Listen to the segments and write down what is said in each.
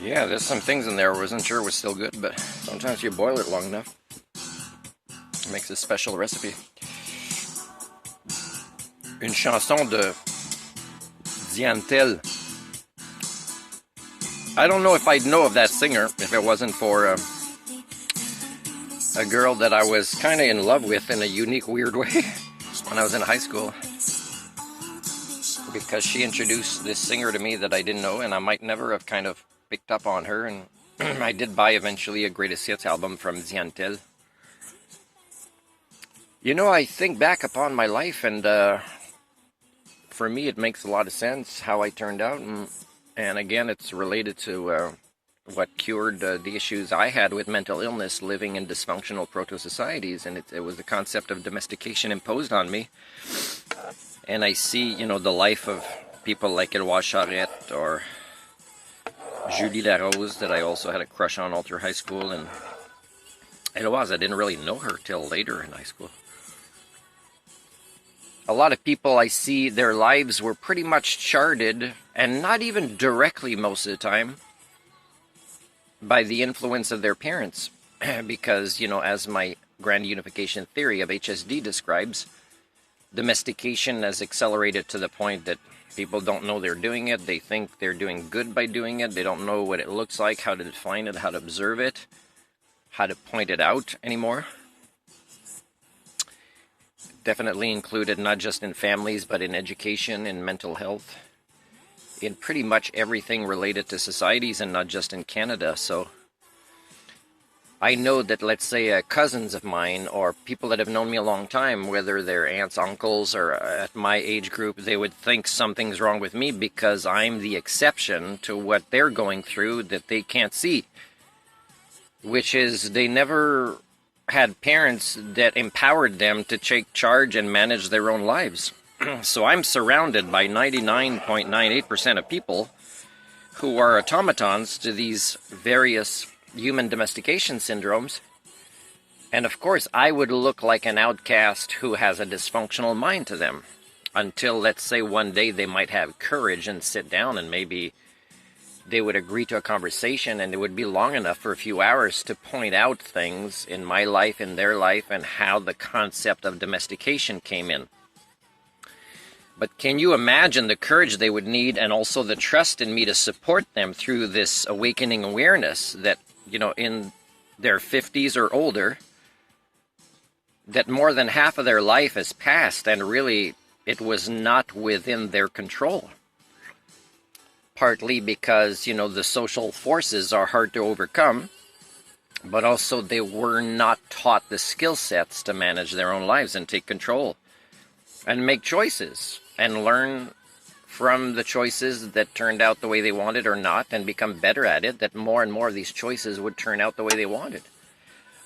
Yeah, there's some things in there I wasn't sure was still good, but sometimes you boil it long enough, it makes a special recipe. Une chanson de Diantel. I don't know if I'd know of that singer if it wasn't for a girl that I was kind of in love with in a unique, weird way when I was in high school. Because she introduced this singer to me that I didn't know, and I might never have kind of picked up on her. And I did buy eventually a greatest hits album from Diantel. You know, I think back upon my life, and for me, it makes a lot of sense how I turned out. And again, it's related to what cured the issues I had with mental illness living in dysfunctional proto-societies. And it was the concept of domestication imposed on me. And I see, you know, the life of people like Éloi Charette or Julie Larose that I also had a crush on all through high school. And Eloise, I didn't really know her till later in high school. A lot of people I see, their lives were pretty much charted, and not even directly most of the time, by the influence of their parents. Because, you know, as my grand unification theory of HSD describes, domestication has accelerated to the point that people don't know they're doing it. They think they're doing good by doing it. They don't know what it looks like, how to define it, how to observe it, how to point it out anymore. Definitely included not just in families, but in education, in mental health, in pretty much everything related to societies, and not just in Canada. So I know that, let's say, cousins of mine or people that have known me a long time, whether they're aunts, uncles, or at my age group, they would think something's wrong with me because I'm the exception to what they're going through that they can't see. Which is, they never had parents that empowered them to take charge and manage their own lives. So I'm surrounded by 99.98% of people who are automatons to these various human domestication syndromes. And of course, I would look like an outcast who has a dysfunctional mind to them. Until, let's say, one day they might have courage and sit down, and maybe they would agree to a conversation, and it would be long enough for a few hours to point out things in my life, in their life, and how the concept of domestication came in. But can you imagine the courage they would need, and also the trust in me to support them through this awakening awareness that, you know, in their 50s or older, that more than half of their life has passed, and really it was not within their control. Partly because, you know, the social forces are hard to overcome, but also they were not taught the skill sets to manage their own lives and take control and make choices and learn from the choices that turned out the way they wanted or not, and become better at it, that more and more of these choices would turn out the way they wanted.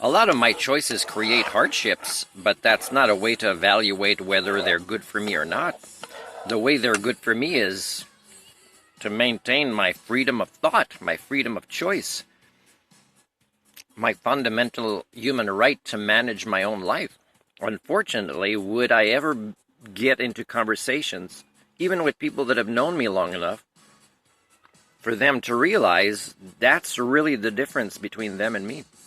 A lot of my choices create hardships, but that's not a way to evaluate whether they're good for me or not. The way they're good for me is to maintain my freedom of thought, my freedom of choice, my fundamental human right to manage my own life. Unfortunately, would I ever get into conversations, even with people that have known me long enough, for them to realize that's really the difference between them and me?